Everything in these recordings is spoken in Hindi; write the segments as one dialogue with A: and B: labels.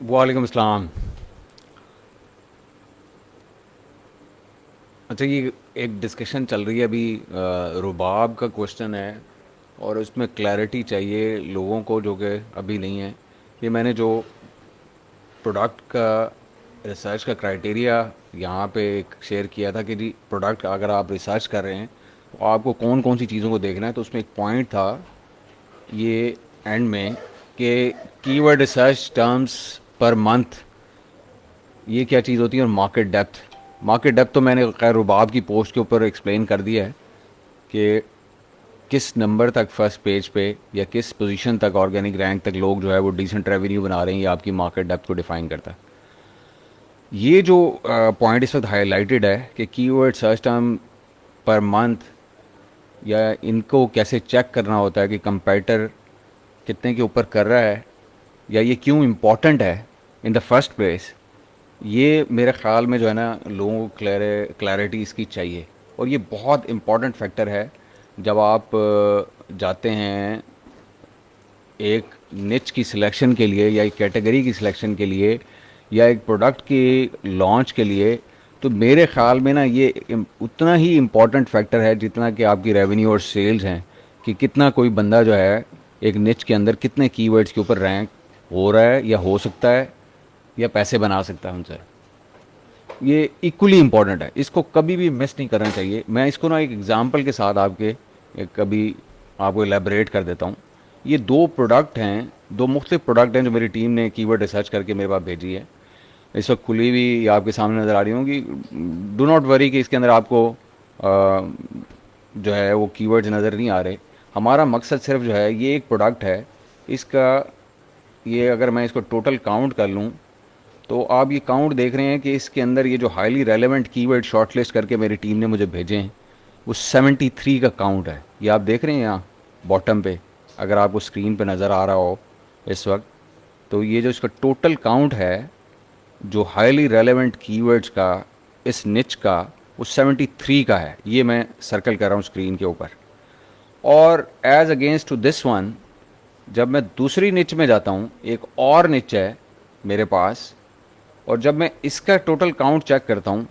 A: वालेकुम अस्सलाम। अच्छा, ये एक डिस्कशन चल रही है अभी, रुबाब का क्वेश्चन है और उसमें क्लैरिटी चाहिए लोगों को जो कि अभी नहीं है। ये मैंने जो प्रोडक्ट का रिसर्च का क्राइटेरिया यहाँ पे एक शेयर किया था कि जी प्रोडक्ट अगर आप रिसर्च कर रहे हैं तो आपको कौन कौन सी चीज़ों को देखना है, तो उसमें एक पॉइंट था ये एंड में कि keyword research terms per month ये क्या चीज़ होती है, और मार्केट डेप्थ तो मैंने खैर रुबाब की पोस्ट के ऊपर एक्सप्लेन कर दिया है कि किस नंबर तक फर्स्ट पेज पे या किस पोजीशन तक ऑर्गेनिक रैंक तक लोग जो है वो डिसेंट रेवेन्यू बना रहे हैं, ये आपकी मार्केट डेप्थ को डिफाइन करता है। ये जो पॉइंट इस वक्त हाईलाइटेड है कि keyword search term per month या इनको कैसे चेक करना होता है कि कंपेटिटर कितने के ऊपर कर रहा है या ये क्यों इम्पोर्टेंट है इन द फर्स्ट प्लेस, ये मेरे ख़्याल में जो है ना लोगों को क्लैरिटी इसकी चाहिए। और ये बहुत इम्पॉर्टेंट फैक्टर है जब आप जाते हैं एक निच की सिलेक्शन के लिए या एक कैटेगरी की सिलेक्शन के लिए या एक प्रोडक्ट की लॉन्च के लिए। तो मेरे ख़्याल में ना ये उतना ही इम्पॉर्टेंट फैक्टर है जितना कि आपकी रेवेन्यू और सेल्स हैं, कि कितना कोई बंदा जो है एक निच के अंदर कितने कीवर्ड्स के ऊपर रैंक हो रहा है या हो सकता है या पैसे बना सकता है उनसे। ये इक्वली इम्पॉर्टेंट है, इसको कभी भी मिस नहीं करना चाहिए। मैं इसको ना एक एग्जांपल के साथ कभी आपको एलेबरेट कर देता हूँ। ये दो प्रोडक्ट हैं, दो मुख्तलिफ प्रोडक्ट हैं जो मेरी टीम ने कीवर्ड रिसर्च करके मेरे पास भेजी है। इस वक्त खुली हुई ये आपके सामने नज़र आ रही होंगी। डू नॉट वरी कि इसके अंदर आपको जो है वो कीवर्ड्स नज़र नहीं आ रहे। हमारा मकसद सिर्फ जो है ये एक प्रोडक्ट है, इसका ये अगर मैं इसको टोटल काउंट कर लूँ तो आप ये काउंट देख रहे हैं कि इसके अंदर ये जो हाईली रेलेवेंट कीवर्ड शॉर्टलिस्ट करके मेरी टीम ने मुझे भेजे हैं वो 73 का काउंट है। ये आप देख रहे हैं यहाँ बॉटम पे, अगर आपको स्क्रीन पे नज़र आ रहा हो इस वक्त, तो ये जो इसका टोटल काउंट है जो हाईली रेलेवेंट कीवर्ड्स का इस निच का, वो 73 का है। ये मैं सर्कल कर रहा हूँ स्क्रीन के ऊपर। और as against to this one, जब मैं दूसरी निच में जाता हूँ, एक और निच है मेरे पास, और जब मैं इसका टोटल काउंट चेक करता हूँ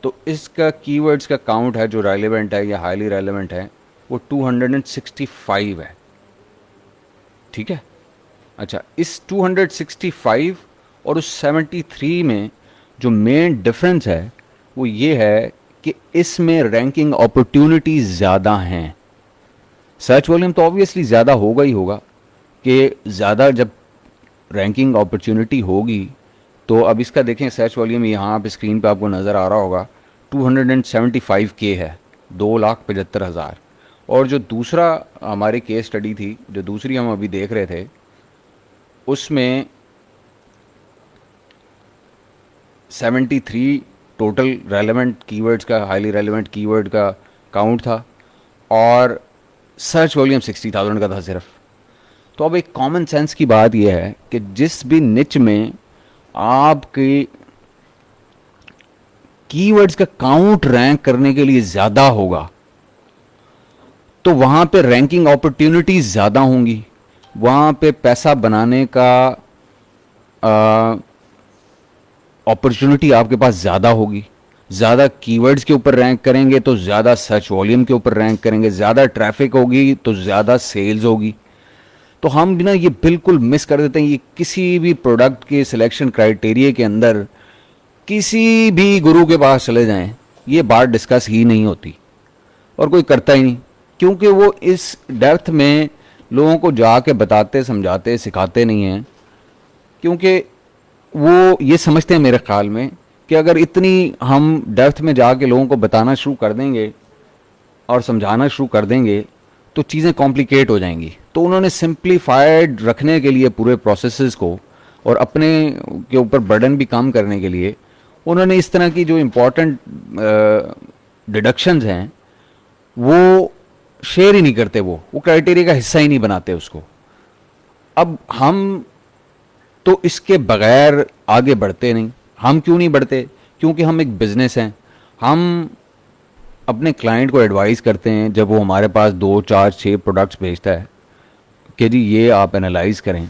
A: तो इसका कीवर्ड्स का काउंट है जो रेलेवेंट है या हाईली रेलेवेंट है वो 265 है। ठीक है। अच्छा, इस 265 और उस 73 में जो मेन डिफरेंस है वो ये है कि इसमें रैंकिंग अपॉर्चुनिटीज़ ज़्यादा हैं। सर्च वॉल्यूम तो ऑब्वियसली ज़्यादा होगा ही होगा, कि ज़्यादा जब रैंकिंग अपॉर्चुनिटी होगी। तो अब इसका देखें सर्च वॉल्यूम, यहाँ पे स्क्रीन पे आपको नज़र आ रहा होगा 275K है, 2,75,000। और जो दूसरा हमारी केस स्टडी थी, जो दूसरी हम अभी देख रहे थे, उसमें 73 टोटल रेलेवेंट कीवर्ड्स का, हाईली रेलेवेंट कीवर्ड का काउंट था और सर्च वॉल्यूम 60,000 का था सिर्फ। तो अब एक कॉमन सेंस की बात यह है कि जिस भी निच में आपकी कीवर्ड्स का काउंट रैंक करने के लिए ज़्यादा होगा तो वहाँ पे रैंकिंग अपॉर्चुनिटीज़ ज़्यादा होंगी, वहाँ पे पैसा बनाने का अपॉर्चुनिटी आपके पास ज़्यादा होगी। ज़्यादा कीवर्ड्स के ऊपर रैंक करेंगे तो ज़्यादा सर्च वॉल्यूम के ऊपर रैंक करेंगे, ज़्यादा ट्रैफिक होगी तो ज़्यादा सेल्स होगी। तो हम भी ना ये बिल्कुल मिस कर देते हैं। ये किसी भी प्रोडक्ट के सिलेक्शन क्राइटेरिया के अंदर किसी भी गुरु के पास चले जाएं, ये बात डिस्कस ही नहीं होती और कोई करता ही नहीं, क्योंकि वो इस डेप्थ में लोगों को जाके बताते समझाते सिखाते नहीं हैं। क्योंकि वो ये समझते हैं मेरे ख्याल में कि अगर इतनी हम डेप्थ में जाके लोगों को बताना शुरू कर देंगे और समझाना शुरू कर देंगे तो चीज़ें कॉम्प्लिकेट हो जाएंगी। तो उन्होंने सिंप्लीफाइड रखने के लिए पूरे प्रोसेसेस को और अपने के ऊपर बर्डन भी कम करने के लिए उन्होंने इस तरह की जो इम्पोर्टेंट डिडक्शंस हैं वो शेयर ही नहीं करते, वो क्राइटेरिया का हिस्सा ही नहीं बनाते उसको। अब हम तो इसके बगैर आगे बढ़ते नहीं। हम क्यों नहीं बढ़ते? क्योंकि हम एक बिज़नेस हैं। हम अपने क्लाइंट को एडवाइस करते हैं जब वो हमारे पास 2 4 6 प्रोडक्ट्स भेजता है कि जी ये आप एनालाइज करें,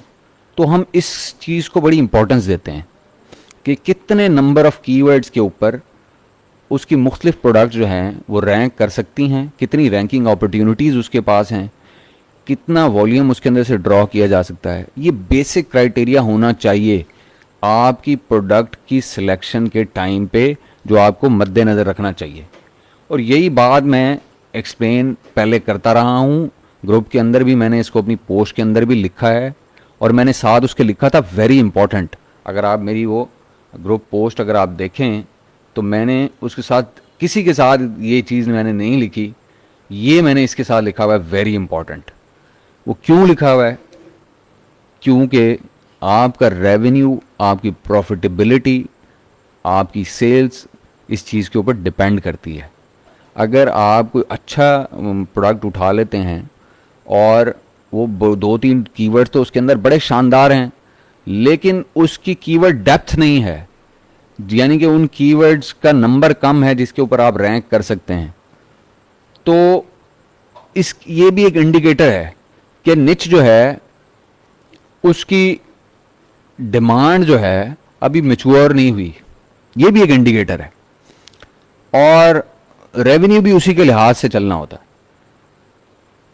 A: तो हम इस चीज़ को बड़ी इंपॉर्टेंस देते हैं कि कितने नंबर ऑफ़ कीवर्ड्स के ऊपर उसकी मुख्तलिफ प्रोडक्ट जो हैं वो रैंक कर सकती हैं, कितनी रैंकिंग अपॉर्चुनिटीज़ उसके पास हैं, कितना वॉल्यूम उसके अंदर से ड्रॉ किया जा सकता है। ये बेसिक क्राइटेरिया होना चाहिए आपकी प्रोडक्ट की सिलेक्शन के टाइम पे, जो आपको मद्देनज़र रखना चाहिए। और यही बात मैं एक्सप्लेन पहले करता रहा हूँ, ग्रुप के अंदर भी मैंने इसको अपनी पोस्ट के अंदर भी लिखा है, और मैंने साथ उसके लिखा था वेरी इंपॉर्टेंट। अगर आप मेरी वो ग्रुप पोस्ट अगर आप देखें तो मैंने उसके साथ किसी के साथ ये चीज़ मैंने नहीं लिखी, ये मैंने इसके साथ लिखा हुआ है वेरी इंपॉर्टेंट। वो क्यों लिखा हुआ है? क्योंकि आपका रेवेन्यू, आपकी प्रॉफिटेबिलिटी, आपकी सेल्स इस चीज़ के ऊपर डिपेंड करती है। अगर आप कोई अच्छा प्रोडक्ट उठा लेते हैं और वो 2-3 कीवर्ड तो उसके अंदर बड़े शानदार हैं, लेकिन उसकी कीवर्ड डेप्थ नहीं है, यानी कि उन कीवर्ड्स का नंबर कम है जिसके ऊपर आप रैंक कर सकते हैं, तो ये भी एक इंडिकेटर है कि निच जो है उसकी डिमांड जो है अभी मैच्योर नहीं हुई। ये भी एक इंडिकेटर है। और रेवेन्यू भी उसी के लिहाज से चलना होता है,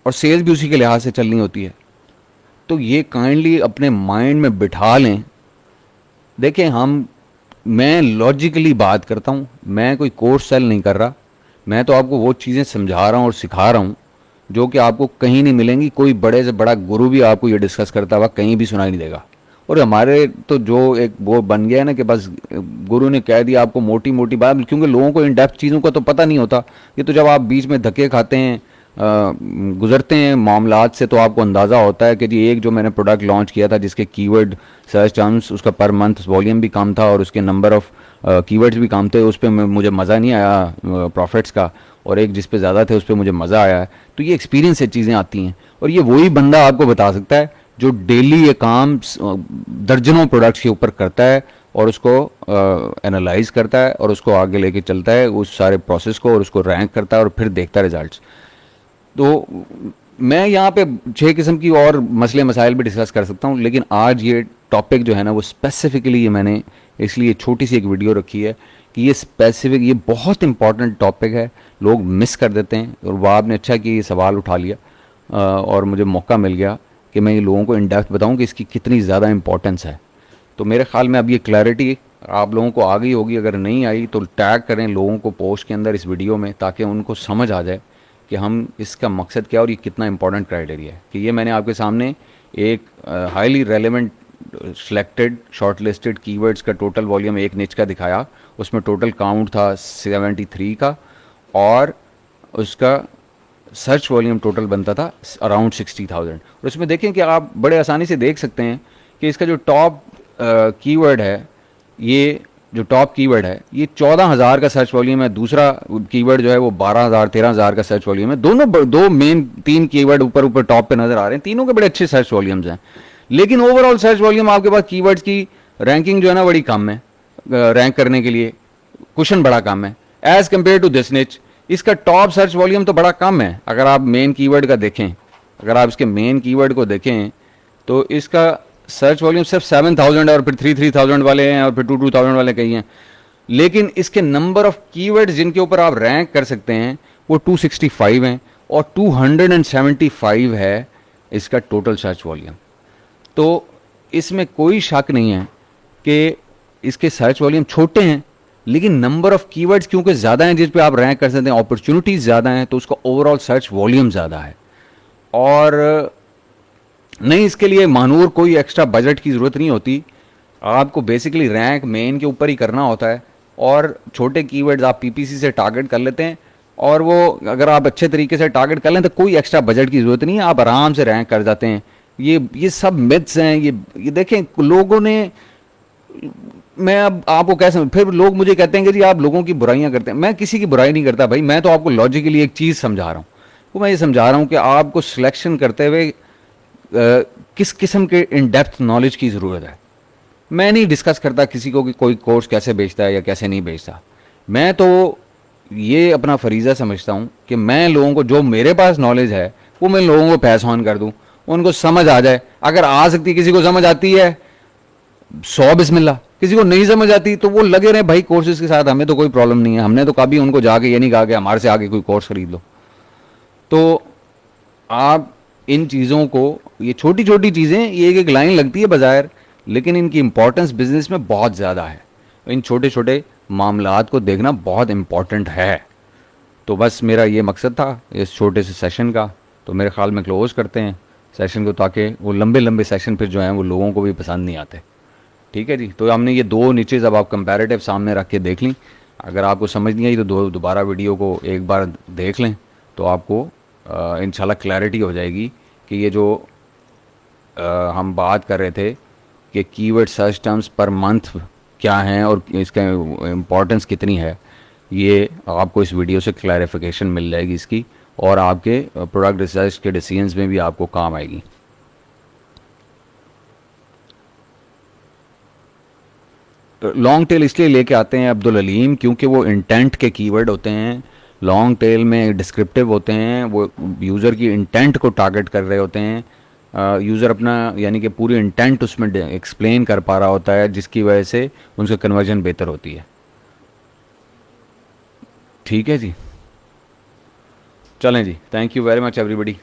A: और सेल्स भी उसी के लिहाज से चलनी होती है। तो ये काइंडली अपने माइंड में बिठा लें। देखें, मैं लॉजिकली बात करता हूँ, मैं कोई कोर्स सेल नहीं कर रहा, मैं तो आपको वो चीज़ें समझा रहा हूँ और सिखा रहा हूँ जो कि आपको कहीं नहीं मिलेंगी। कोई बड़े से बड़ा गुरु भी आपको ये डिस्कस करता हुआ कहीं भी सुनाई नहीं देगा। और हमारे तो जो एक वो बन गया है ना कि बस गुरु ने कह दिया आपको मोटी मोटी बात, क्योंकि लोगों को इन डेप्थ चीज़ों का तो पता नहीं होता। ये तो जब आप बीच में धक्के खाते हैं, गुजरते हैं मामलात से, तो आपको अंदाज़ा होता है कि जी एक जो मैंने प्रोडक्ट लॉन्च किया था जिसके कीवर्ड सर्च टर्म्स, उसका पर मंथ वॉल्यूम भी कम था और उसके नंबर ऑफ़ कीवर्ड्स भी कम थे, उस पर मुझे मज़ा नहीं आया प्रॉफिट्स का, और एक जिस पे ज़्यादा थे उस पर मुझे मज़ा आया है। तो ये एक्सपीरियंस से चीज़ें आती हैं, और ये वही बंदा आपको बता सकता है जो डेली ये काम दर्जनों प्रोडक्ट्स के ऊपर करता है और उसको एनालाइज करता है और उसको आगे लेके चलता है उस सारे प्रोसेस को, और उसको रैंक करता है और फिर देखता है रिजल्ट्स। तो मैं यहाँ पे 6 किस्म की और मसले मसाइल भी डिस्कस कर सकता हूँ, लेकिन आज ये टॉपिक जो है ना वो स्पेसिफिकली ये मैंने इसलिए छोटी सी एक वीडियो रखी है कि ये स्पेसिफिक, ये बहुत इंपॉर्टेंट टॉपिक है, लोग मिस कर देते हैं। और वह आपने अच्छा कि ये सवाल उठा लिया और मुझे मौका मिल गया कि मैं ये लोगों को इन डेप्थ बताऊँ कि इसकी कितनी ज़्यादा इंपॉर्टेंस है। तो मेरे ख्याल में अब ये क्लैरिटी आप लोगों को आ गई होगी। अगर नहीं आई तो टैग करें लोगों को पोस्ट के अंदर इस वीडियो में, ताकि उनको समझ आ जाए कि हम इसका मकसद क्या और ये कितना इंपॉर्टेंट क्राइटेरिया है। कि ये मैंने आपके सामने एक highly relevant selected short listed keywords का टोटल वॉल्यूम एक निच का दिखाया, उसमें टोटल काउंट था 73 का, और उसका सर्च वॉल्यूम टोटल बनता था अराउंड 60,000। और उसमें देखें कि आप बड़े आसानी से देख सकते हैं कि इसका जो टॉप कीवर्ड है, ये जो टॉप कीवर्ड है ये 14,000 का सर्च वॉल्यूम है। दूसरा कीवर्ड जो है वो 12,000 13,000 का सर्च वॉल्यूम है। दो मेन 3 कीवर्ड ऊपर ऊपर टॉप पे नजर आ रहे हैं, तीनों के बड़े अच्छे सर्च वॉल्यूम्स हैं, लेकिन ओवरऑल सर्च वॉल्यूम आपके पास कीवर्ड्स की रैंकिंग जो है ना बड़ी कम है। रैंक करने के लिए क्वेश्चन बड़ा कम है एज कम्पेयर टू दिस निच। इसका टॉप सर्च वॉल्यूम तो बड़ा कम है। अगर आप मेन कीवर्ड का देखें, अगर आप इसके मेन कीवर्ड को देखें तो इसका सर्च वॉल्यूम सिर्फ 7,000 है, और फिर 3,000 वाले हैं, और फिर 2,000 वाले कई हैं। लेकिन इसके नंबर ऑफ कीवर्ड्स जिनके ऊपर आप रैंक कर सकते हैं वो 265 हैं, और 275 है इसका टोटल सर्च वॉल्यूम। तो इसमें कोई शक नहीं है कि इसके सर्च वॉल्यूम छोटे हैं, लेकिन नंबर ऑफ कीवर्ड्स क्योंकि ज़्यादा हैं जिस पे आप रैंक कर सकते हैं, अपॉर्चुनिटीज़ ज़्यादा हैं, तो उसका ओवरऑल सर्च वॉल्यूम ज़्यादा है। और नहीं, इसके लिए महानूर कोई एक्स्ट्रा बजट की ज़रूरत नहीं होती। आपको बेसिकली रैंक मेन के ऊपर ही करना होता है, और छोटे कीवर्ड्स आप पीपीसी से टारगेट कर लेते हैं, और वो अगर आप अच्छे तरीके से टारगेट कर लें तो कोई एक्स्ट्रा बजट की ज़रूरत नहीं है, आप आराम से रैंक कर जाते हैं। ये सब मिथ्स हैं। ये देखें, लोगों ने, मैं अब आपको कैसे, फिर लोग मुझे कहते हैं कि जी आप लोगों की बुराइयां करते हैं। मैं किसी की बुराई नहीं करता भाई, मैं तो आपको लॉजिकली एक चीज़ समझा रहा हूँ। तो मैं ये समझा रहा हूँ कि आपको सिलेक्शन करते हुए किस किस्म के इन डेप्थ नॉलेज की ज़रूरत है। मैं नहीं डिस्कस करता किसी को कि कोई कोर्स कैसे बेचता है या कैसे नहीं बेचता। मैं तो ये अपना फरीज़ा समझता हूँ कि मैं लोगों को, जो मेरे पास नॉलेज है वो मैं लोगों को पैस ऑन कर दूँ, उनको समझ आ जाए। अगर आ सकती, किसी को समझ आती है 100 बिस्मिल्लाह, किसी को नहीं समझ आती तो वो लगे रहे भाई कोर्सेज के साथ, हमें तो कोई प्रॉब्लम नहीं है। हमने तो कभी उनको जाके ये नहीं कहा कि हमारे से आगे कोई कोर्स खरीद लो। तो आप इन चीज़ों को, ये छोटी छोटी चीज़ें, ये एक एक लाइन लगती है बाजार, लेकिन इनकी इंपॉर्टेंस बिजनेस में बहुत ज़्यादा है। इन छोटे छोटे मामलात को देखना बहुत इंपॉर्टेंट है। तो बस मेरा ये मकसद था इस छोटे से सेशन का। तो मेरे ख्याल में क्लोज़ करते हैं सेशन को, ताकि वो लंबे लंबे सेशन फिर जो हैं वो लोगों को भी पसंद नहीं आते। ठीक है जी। तो हमने ये दो नीचेज अब आप कंपैरेटिव सामने रख के देख ली। अगर आपको समझ नहीं आई तो दोबारा वीडियो को एक बार देख लें, तो आपको इंशाल्लाह क्लैरिटी हो जाएगी कि ये जो हम बात कर रहे थे कि keyword search terms per month क्या हैं और इसका इम्पोर्टेंस कितनी है, ये आपको इस वीडियो से क्लैरिफिकेशन मिल जाएगी इसकी, और आपके प्रोडक्ट रिसर्च के डिसीजंस में भी आपको काम आएगी। लॉन्ग टेल इसलिए लेके आते हैं अब्दुल अलीम क्योंकि वो इंटेंट के कीवर्ड होते हैं। लॉन्ग टेल में डिस्क्रिप्टिव होते हैं, वो यूज़र की इंटेंट को टारगेट कर रहे होते हैं। यूज़र अपना यानी कि पूरी इंटेंट उसमें एक्सप्लेन कर पा रहा होता है, जिसकी वजह से उनसे कन्वर्जन बेहतर होती है। ठीक है जी, चलें जी, thank you very much everybody.